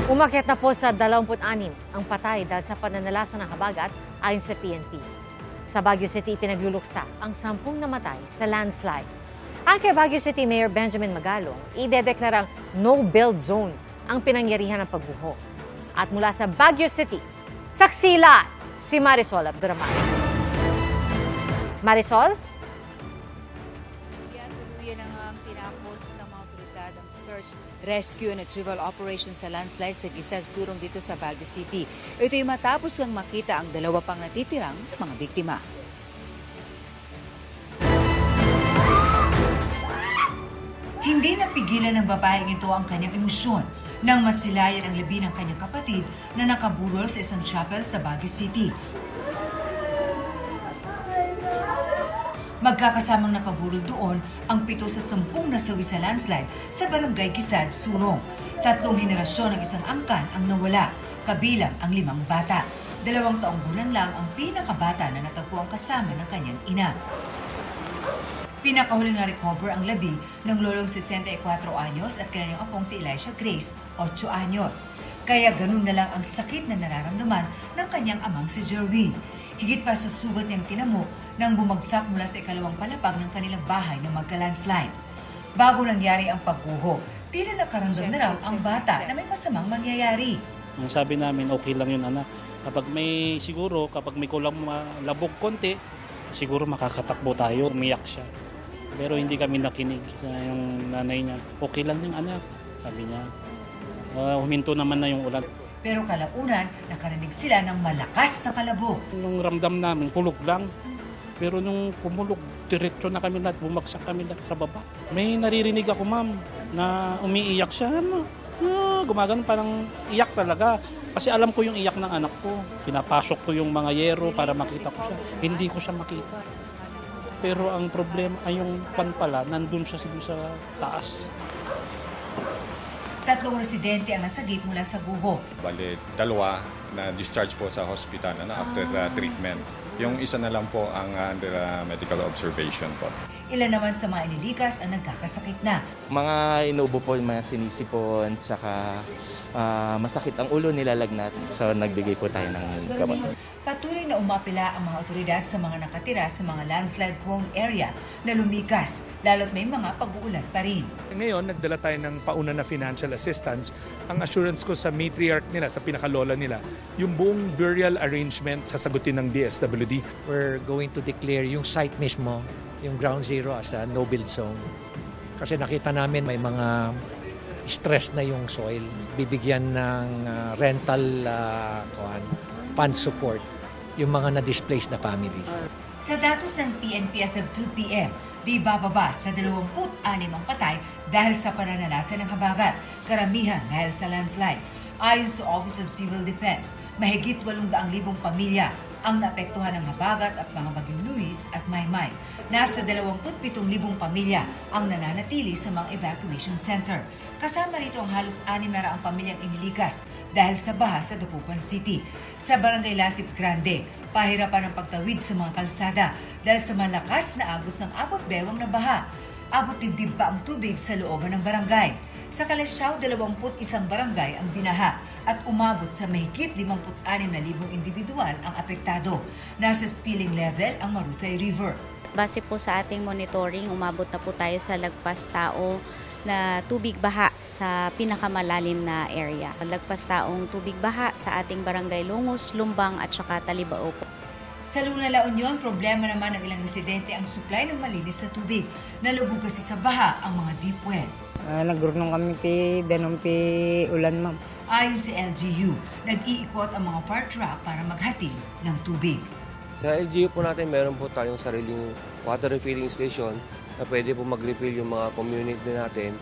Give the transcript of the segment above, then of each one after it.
Umakyat na po sa 26 ang patay dahil sa pananalasa ng habagat ayon sa PNP. Sa Baguio City, pinagluluksa ang 10 namatay sa landslide. Ang kay Baguio City Mayor Benjamin Magalong, idedeklarang no-build zone ang pinangyarihan ng pagguho. At mula sa Baguio City, saksila si Marisol Abduraman. Marisol? Tuluyan ang tinapos ng mga otoridad ang search, rescue and retrieval operation sa landslide sa Giselle Surong dito sa Baguio City. Ito'y matapos ang makita ang dalawa pang natitirang mga biktima. Hindi napigilan ng babaeng ito ang kanyang emosyon nang masilayan ang labi ng kanyang kapatid na nakaburol sa isang chapel sa Baguio City. Magkakasamang nakaburol doon ang 7 sa 10 nasawi sa landslide sa barangay Giselle Surong. 3 henerasyon ng isang angkan ang nawala, kabilang ang 5 bata. 2 taong gulang lang ang pinakabata na natagpuan kasama ng kanyang ina. Pinakahuling na-recover ang labi ng lolong 64 anyos at kanyang apong si Elisha Grace, 8 anyos. Kaya ganun na lang ang sakit na nararamdaman ng kanyang amang si Jerwin. Higit pa sa sugat niyang tinamo nang bumagsak mula sa ikalawang palapag ng kanilang bahay na magka-landslide. Bago nangyari ang pagguho, tila nakaramdam na raw ang bata na may masamang mangyayari. Ang sabi namin, okay lang yun anak. Kapag may kulang labog konti, siguro makakatakbo tayo. Umiyak siya. Pero hindi kami nakinig sa yung nanay niya. Okay lang yung anak, sabi niya. Huminto naman na yung ulan. Pero kalaunan, nakarinig sila ng malakas na kalabog. Nung ramdam namin, kulog lang. Pero nung kumulog, diretso na kami lahat, bumagsak kami lahat sa baba. May naririnig ako, ma'am, na umiiyak siya. Gumagano, parang iyak talaga. Kasi alam ko yung iyak ng anak ko. Pinapasok ko yung mga yero para makita ko siya. Hindi ko siya makita. Pero ang problema ay yung pan pala, nandun siya sa taas. 3 residente ang nasagip mula sa guho. Bale, 2 na discharge po sa hospital after the treatment. Yung isa na lang po ang under medical observation po. Ilan naman sa mga inilikas ang nagkakasakit na. Mga inuubo po, mga sinisipon, tsaka masakit ang ulo, nilalagnat. So nagbigay po tayo ng gamot. Patuloy na umapila ang mga otoridad sa mga nakatira sa mga landslide-prone area na lumikas, lalo't may mga pag-uulan pa rin. Ngayon, nagdala tayo ng pauna na financial assistance. Ang assurance ko sa matriarch nila, sa pinakalola nila, yung buong burial arrangement sasagutin ng DSWD. We're going to declare yung site mismo, yung ground zero as a no-build zone. Kasi nakita namin may mga stress na yung soil. Bibigyan ng rental fund support yung mga na-displaced na families. Sa datos ng PNP as of 2 p.m., di bababa sa 26 ang patay dahil sa pananalasa ng habagat, karamihan dahil sa landslide. Ayon sa Office of Civil Defense, mahigit 800,000 pamilya ang naapektuhan ng habagat at mga bagyong Luis at Maymay. Nasa 27,000 pamilya ang nananatili sa mga evacuation center. Kasama rito ang halos 600 pamilyang inilikas dahil sa baha sa Dagupan City. Sa Barangay Lasip Grande, pahirapan ang pagtawid sa mga kalsada dahil sa malakas na agos ng abot-bewang na baha. Abot dibdib pa ang tubig sa looban ng barangay. Sa Calasiao, 21 barangay ang binaha at umabot sa mahigit 56,000 individual ang apektado. Nasa spilling level ang Marusay River. Base po sa ating monitoring, umabot na po tayo sa lagpas tao na tubig baha sa pinakamalalim na area. Lagpas taong tubig baha sa ating barangay Lungos, Lumbang at saka Talibao po. Sa Luna, La Union, problema naman ng ilang residente ang supply ng malinis na tubig. Nalubog kasi sa baha ang mga deep well. Nagrunong kami danom ulan, ma'am. Ayon sa LGU, nag-iikot ang mga fire truck para maghati ng tubig. Sa LGU po natin, meron po tayong sariling water refilling station na pwede po mag-refill yung mga community natin.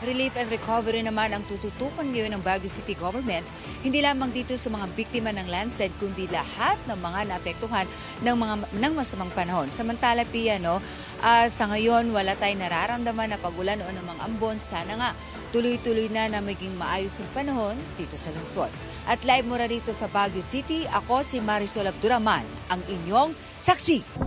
Relief and recovery naman ang tututukan ngayon ng Baguio City Government, hindi lamang dito sa mga biktima ng landslide, kundi lahat ng mga naapektuhan ng masamang panahon. Samantala, Pia, sa ngayon wala tayong nararamdaman na pagulan o ng mga ambon. Sana nga tuloy-tuloy na maging maayos ang panahon dito sa lungsod. At live mula rito sa Baguio City, ako si Marisol Abduraman, ang inyong saksi.